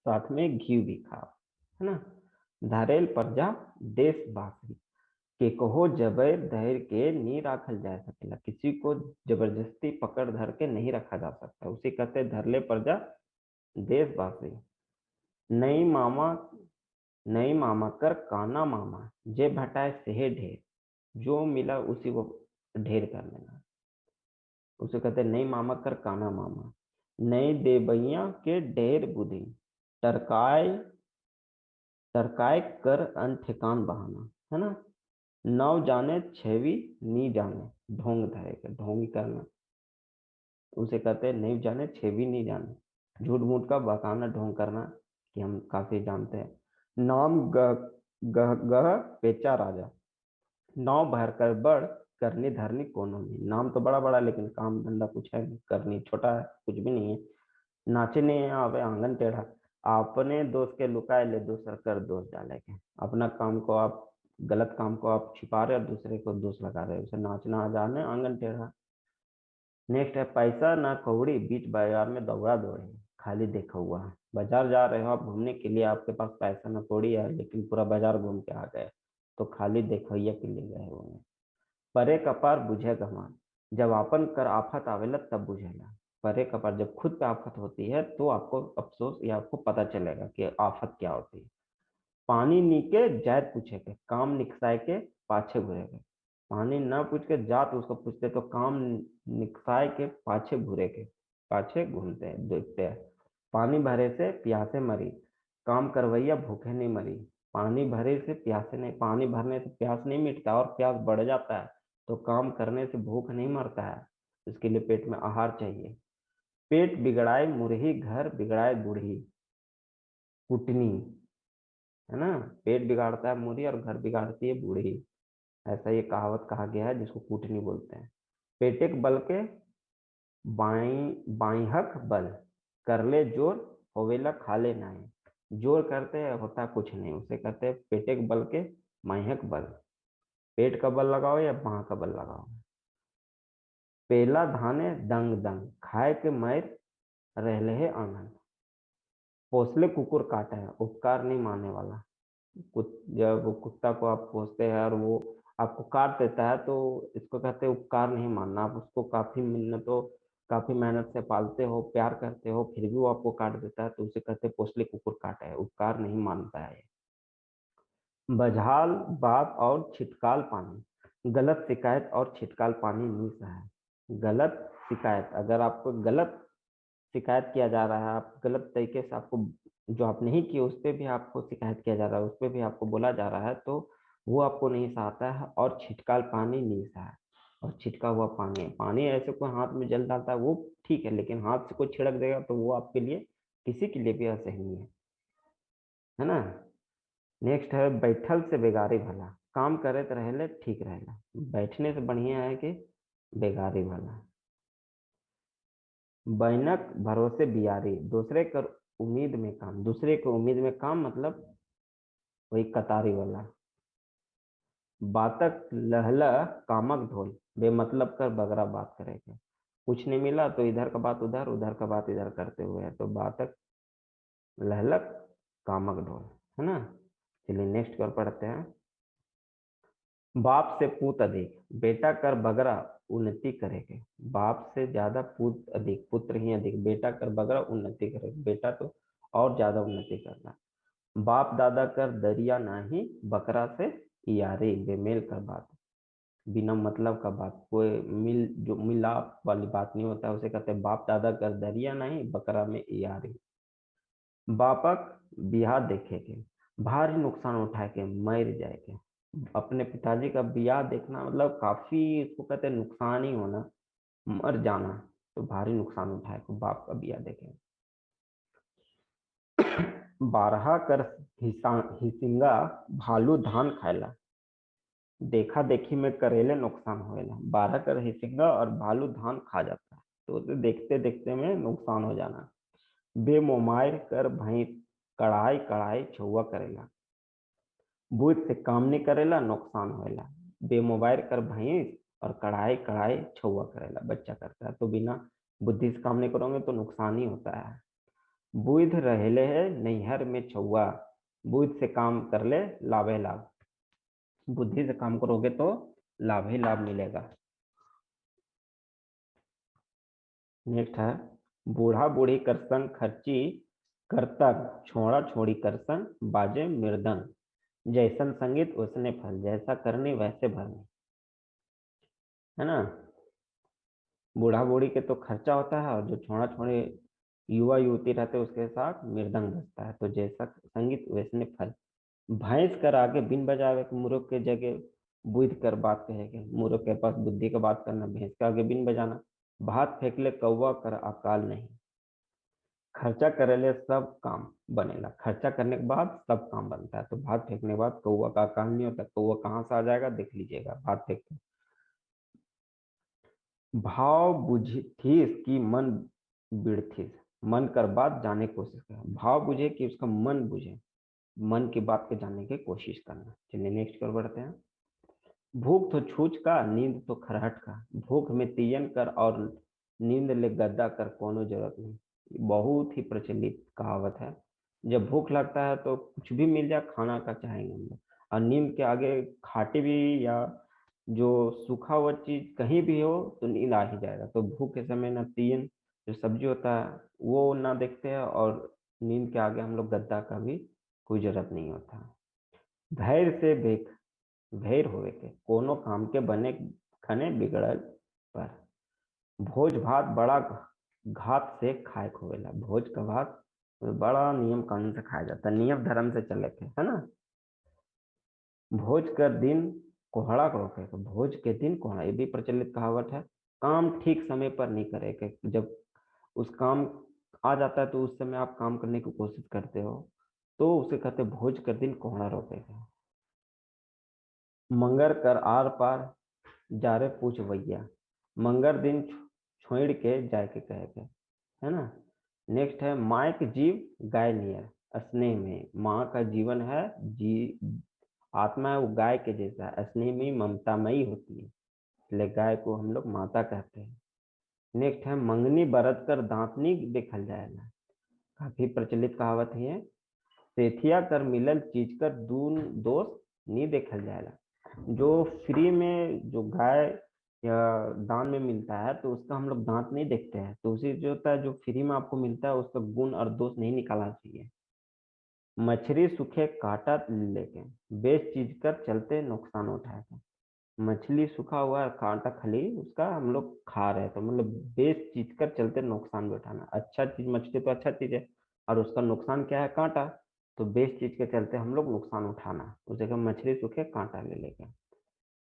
साथ में घी भी खाओ, है ना। धरेल प्रजा देश बासी, के कहो जबर धैर के नहीं राखल जा सकेला, किसी को जबरदस्ती पकड़ धर के नहीं रखा जा सकता, उसे कहते हैं धरले प्रजा देशवासी। नई मामा, नई मामा कर काना मामा, जे भटाए सेहे ढेर, जो मिला उसी को ढेर कर लेना, उसे कहते हैं नई मामा कर काना मामा। नई देबैया के ढेर बुद्धि, टरकाय टरकाय कर अन ठिकान बहाना, है ना। नव जाने छेवी नी जाने, ढोंग धरेगा, ढोंग करना, उसे कहते हैं नहीं जाने छेवी नहीं जाने, झूठ मूठ का बहाना ढोंग करना, कि हम काफी जानते हैं। नाम गह गह गह पेचा राजा, नाव भर कर बड़ करनी धरनी कोनो नहीं, नाम तो बड़ा बड़ा लेकिन काम धंधा कुछ है नहीं, करनी छोटा है, कुछ भी नहीं है। नाचे नहीं आवे आंगन टेढ़ा, अपने दोस्त के लुकाए ले दूसर कर दोष डालेंगे, अपना काम को आप, गलत काम को आप छिपा रहे और दूसरे को दोष लगा रहे हो, उसे नाचना आ जाने आंगन टेढ़ा। नेक्स्ट है, पैसा ना कौड़ी बीच बाजार में दौड़ा दौड़े, खाली देखा हुआ है। बाजार जा रहे हो आप घूमने के लिए, आपके पास पैसा ना कौड़ी है, लेकिन पूरा बाजार घूम के आ गए, तो खाली देखैया के लिए गए हुए हैं। परे कपार बुझे गमान, जब आपन कर आफत आवेला तब बुझेला। परे कपार, जब खुद पे आफत होती है तो आपको अफसोस या आपको पता चलेगा कि आफत क्या होती है। पानी नीके जात पूछे के, काम निकसाए के पाछे घुरे के, पानी न पूछ के जात उसको पूछते तो काम निकसाए के पाछे घुरे के, पाछे घूमते हैं देखते हैं। पानी भरे से प्यासे मरी, काम करवैया भूखे नहीं मरी। पानी भरे से प्यासे नहीं, पानी भरने से प्यास नहीं मिटता और प्यास बढ़ जाता है, तो काम करने से भूख नहीं मरता है, इसके लिए पेट में आहार चाहिए। पेट बिगड़ाए मुरही घर बिगड़ाए बूढ़ी, कुटनी, है ना। पेट बिगाड़ता है मुरही और घर बिगाड़ती है बूढ़ी, ऐसा ये कहावत कहा गया है, जिसको कूटनी बोलते हैं। पेटेक बल के बाइहक बल, कर ले जोर होवेला खाले नाई। जोर करते हैं होता कुछ नहीं, उसे कहते हैं पेटेक बल के बाइहक बल, पेट का बल लगाओ या बाह का बल लगाओ। पेला धाने दंग दंग, खाए के मैर रहले आंगन। पोसले कुकुर काटा है, उपकार नहीं मानने वाला। जब वो कुत्ता को आप पोसते हैं और वो आपको काट देता है, तो इसको कहते हैं उपकार नहीं मानना। आप उसको काफी मेहनत से पालते हो, प्यार करते हो, फिर भी वो आपको काट देता है, तो उसे कहते हैं पोसले कुकुर काटा है, उपकार नहीं मानता है। बजहाल बात और छिटकाल पानी, गलत शिकायत और छिटकाल पानी नहीं सहा है। गलत शिकायत, अगर आपको गलत शिकायत किया जा रहा है, आप गलत तरीके से आपको जो आप नहीं किए उस पे भी आपको शिकायत किया जा रहा है, उस पे भी आपको बोला जा रहा है, तो वो आपको नहीं सहाता है। और छिटकाल पानी नहीं सहा, और छिटका हुआ पानी है, पानी ऐसे कोई हाथ में जल डालता है वो ठीक है, लेकिन हाथ से कोई छिड़क देगा तो वो आपके लिए किसी के लिए भी असहनीय है ना। नेक्स्ट है बैठल से बेगारी भला, काम करे तो रहले ठीक रहेला, बैठने से बढ़िया है कि बेगारी भला। बैनक भरोसे बियारी, दूसरे कर उम्मीद में काम, दूसरे के उम्मीद में काम मतलब वही कतारी वाला। बातक लहला कामक ढोल, बेमतलब कर बगरा बात करेगा, कुछ नहीं मिला तो इधर का बात उधर, उधर का बात इधर करते हुए है, तो बातक लहलक कामक ढोल, है ना। चलिए नेक्स्ट कर पढ़ते हैं। बाप से पूत अधिक, बेटा कर बगरा उन्नति करेगे, बाप से ज्यादा पूत अधिक, पुत्र ही अधिक, बेटा कर बगरा उन्नति करेगा, बेटा तो और ज्यादा उन्नति करना। बाप दादा कर दरिया नाही, बकरा से यारी, बेमेल कर बात, बिना मतलब का बात, कोई मिल जो मिलाप वाली बात नहीं होता, उसे कहते हैं बाप दादा कर दरिया नहीं, बकरा में यारी। बापक बियाह देखेगे, भारी नुकसान उठाए के मर जाएगा, अपने पिताजी का ब्याह देखना मतलब काफी इसको कहते हैं नुकसान ही होना, मर जाना, तो भारी नुकसान उठाए को बाप का ब्याह देखे। बारहा कर हिसिंगा, भालू धान खाएला, देखा देखी में करेले नुकसान होएला, 12 कर हिसिंगा और भालू धान खा जाता है, तो उसे देखते देखते में नुकसान हो जाना। बेमोमायर कर भैंस, कढ़ाई कढ़ाई छुआ करेला, बुझ से काम नहीं करेला नुकसान होएला। बेमोबाइल कर भैंस और कढ़ाई कढ़ाई छुआ करेला, बच्चा करता है, तो बिना बुद्धि से काम नहीं करोगे तो नुकसान ही होता है। बुध रहेले है नैहर में छुआ, बुध से काम कर ले लाभे लाभ, बुद्धि से काम करोगे तो लाभ ही लाभ मिलेगा। नेक्स्ट है बूढ़ा बूढ़ी कर संग खर्ची, करतब छोड़ा छोड़ी कर संग बाजे मृदंग, जैसन संगीत उसने फल, जैसा करनी वैसे भरनी, है ना। बूढ़ा बूढ़ी के तो खर्चा होता है, और जो छोड़ा छोड़े युवा युवती रहते हैं उसके साथ मृदंग बजता है, तो जैसा संगीत वैसने फल। भैंस कर आगे बिन बजावे के, मूर्ख के जगह बुद्ध कर बात कहेगे, मूर्ख के पास बुद्धि का बात करना, भैंस के आगे बिन बजाना। भात फेंक ले कौवा कर अकाल नहीं, खर्चा करे ले सब काम बनेला, खर्चा करने के बाद सब काम बनता है, तो भात फेंकने के बाद कौवा का अकाल नहीं होता, कौवा कहाँ से आ जाएगा देख लीजिएगा भात फेंक के। भाव बुझी थी इसकी मन बिड़थी, मन कर बात जाने की कोशिश कर, भाव बुझे कि उसका मन बुझे, मन की बात को जानने की कोशिश करना। चलिए नेक्स्ट कर बढ़ते हैं। भूख तो छूछ का, नींद तो खरहट का, भूख में तीयन कर और नींद ले गद्दा कर, कोनो जरूरत नहीं, बहुत ही प्रचलित कहावत है। जब भूख लगता है तो कुछ भी मिल जाए खाना का चाहेंगे हम लोग, और नींद के आगे खाटी भी या जो सूखा हुआ चीज कहीं भी हो तो नींद आ ही जाएगा, तो भूख के समय ना तीयन जो सब्जी होता है वो ना देखते हैं, और नींद के आगे हम लोग गद्दा का भी कोई जरूरत नहीं होता। धैर्य से बेख भेर होवे के, कोनो काम के बने खने बिगड़ल पर, भोज भात बड़ा घात से खाए होवेला, भोज का भात बड़ा नियम कानून से खाया जाता है, नियम धर्म से चले के, है ना। भोज कर दिन कोहड़ा रोके, तो भोज के दिन कोहड़ा, ये भी प्रचलित कहावत है। काम ठीक समय पर नहीं करे के, जब उस काम आ जाता है तो उस समय आप काम करने की कोशिश करते हो, तो उसे कहते हैं भोज कर दिन कोहड़ा रोकेगा। मंगर कर आर पार, जारे पूछ भैया, मंगर दिन छोड़ के जाए के कहे के, है ना। नेक्स्ट है माँ के जीव गाय नियर, स्नेह में, माँ का जीवन है जी, आत्मा है वो गाय के जैसा है, स्नेह में ममतामयी होती है, इसलिए गाय को हम लोग माता कहते हैं। नेक्स्ट है मंगनी बरत कर दांतनी देखल जाएगा, काफी प्रचलित कहावत है। सेठिया कर मिलल चीज कर दून दोस्त नहीं देखल जाएगा, जो फ्री में जो गाय या दान में मिलता है तो उसका हम लोग दांत नहीं देखते हैं, तो उसी जो होता है जो फ्री में आपको मिलता है उसका गुण और दोष नहीं निकालना चाहिए। मछली सूखे काटा लेके, बेच चीज कर चलते नुकसान उठाए, मछली सूखा हुआ है, कांटा खली उसका हम लोग खा रहे हैं, तो मतलब बेच चीज कर चलते नुकसान भी उठाना। अच्छा चीज मछली तो अच्छा चीज है, और उसका नुकसान क्या है, कांटा। तो बेच चीज के चलते हम लोग नुकसान उठाना, उस जगह मछली सूखे कांटा ले लेके।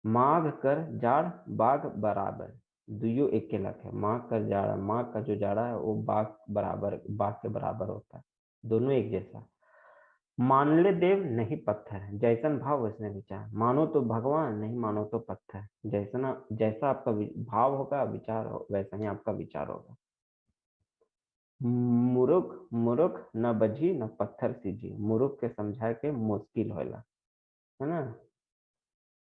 माघ कर जाड़ बाघ बराबर, दुइयो एक के लख है। माघ कर जाड़ा, माघ का जो जाड़ा है वो बाघ के बराबर होता है, दोनों एक जैसा। मान ले देव नहीं पत्थर, जैसन भाव वैसने विचार। मानो तो भगवान, नहीं मानो तो पत्थर। जैसा आपका भाव होगा, विचार हो, वैसा ही आपका विचार होगा। मुरुख मुरुख न बझी न पत्थर सीझी, मुरुख के समझाए के मुश्किल होला, है ना।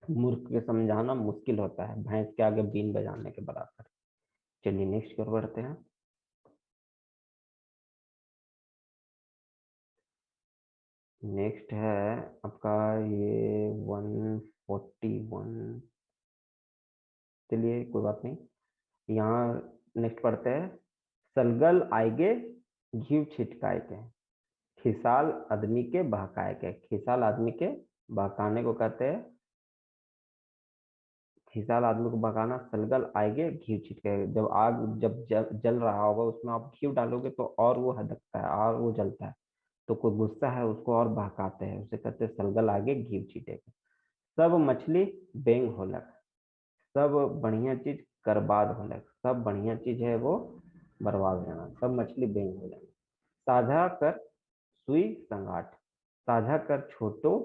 मूर्ख के समझाना मुश्किल होता है, भैंस के आगे बीन बजाने के बराबर। चलिए नेक्स्ट की ओर बढ़ते हैं। नेक्स्ट है आपका ये 141। चलिए कोई बात नहीं, यहाँ नेक्स्ट पढ़ते हैं। सलगल आएगे घीव छिटकाए के, खिसाल आदमी के बहकाए के। खिसाल आदमी के बहकाने को कहते हैं, खिसाल आदमी को भगाना। सलगल आएंगे घी छिटके, जब आग जल रहा होगा उसमें आप घी डालोगे तो और वो हदकता है और वो जलता है। तो कोई गुस्सा है उसको और बहकाते हैं, उसे कहते हैं सलगल आगे घी छिटेगा। सब मछली बेंग होलक, सब बढ़िया चीज बर्बाद होलक। सब बढ़िया चीज है वो बर्बाद हो जाना, सब मछली बेंग हो जाना। साझा कर सुई संगाट, साझा कर छोटो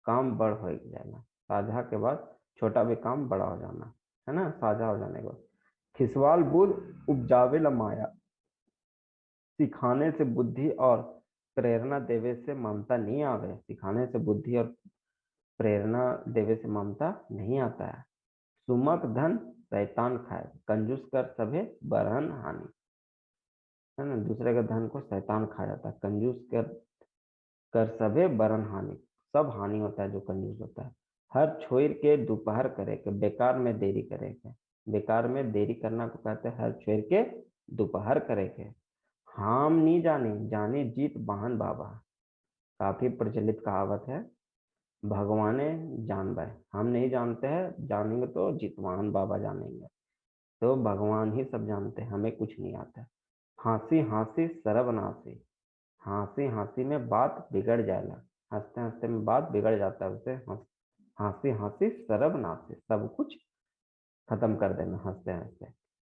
काम बड़ हो जाना। साझा के बाद छोटा भी काम बड़ा हो जाना, है ना, साझा हो जाने के बाद। खिसवाल बुध उपजावे ल माया, सिखाने से बुद्धि और प्रेरणा देवे से ममता नहीं आवे। सिखाने से बुद्धि और प्रेरणा देवे से ममता नहीं आता है। सुमक धन शैतान खाए, कंजूस कर सभे बरहन हानि, है ना। दूसरे का धन को शैतान खा जाता है। कंजूस कर सभे बरन हानि, सब हानि होता है जो कंजूस होता है। हर छोर के दोपहर करे के, बेकार में देरी करे के। बेकार में देरी करना को कहते हैं हर छोर के दोपहर करे के। हाम नहीं जाने जाने जीत बहन बाबा, काफी प्रचलित कहावत है। भगवाने जान बाय, हम नहीं जानते हैं, जानेंगे तो जितवाहन बाबा जानेंगे। तो भगवान ही सब जानते हैं, हमें कुछ नहीं आता है। हंसी हंसी सर्वनाशी, हंसी हंसी में बात बिगड़ जाएगा। हंसते हंसते में बात बिगड़ जाता है उसे। हंसी हंसी सर्वनाशी, सब कुछ खत्म कर देना हंसते हंसते।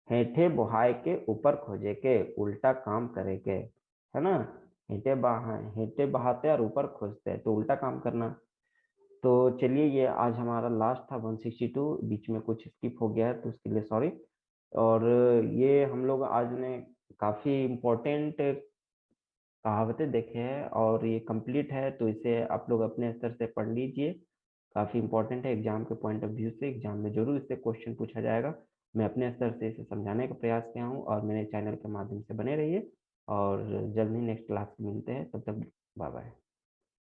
हेठे बुहाए के ऊपर खोजे के, उल्टा काम करे के, है ना। हेठे बहाते और ऊपर खोजते हैं तो उल्टा काम करना। तो चलिए ये आज हमारा लास्ट था 162, बीच में कुछ स्किप हो गया है तो उसके लिए सॉरी। और ये हम लोग आज ने काफी इम्पोर्टेंट कहावतें देखे हैं और ये कंप्लीट है, तो इसे आप लोग अपने स्तर से पढ़ लीजिए। काफी इंपॉर्टेंट है एग्जाम के पॉइंट ऑफ व्यू से, एग्जाम में जरूर इससे क्वेश्चन पूछा जाएगा। मैं अपने स्तर से इसे समझाने का प्रयास किया हूँ, और मेरे चैनल के माध्यम से बने रहिए। और जल्द ही नेक्स्ट क्लास में मिलते हैं, तब तक बाय बाय।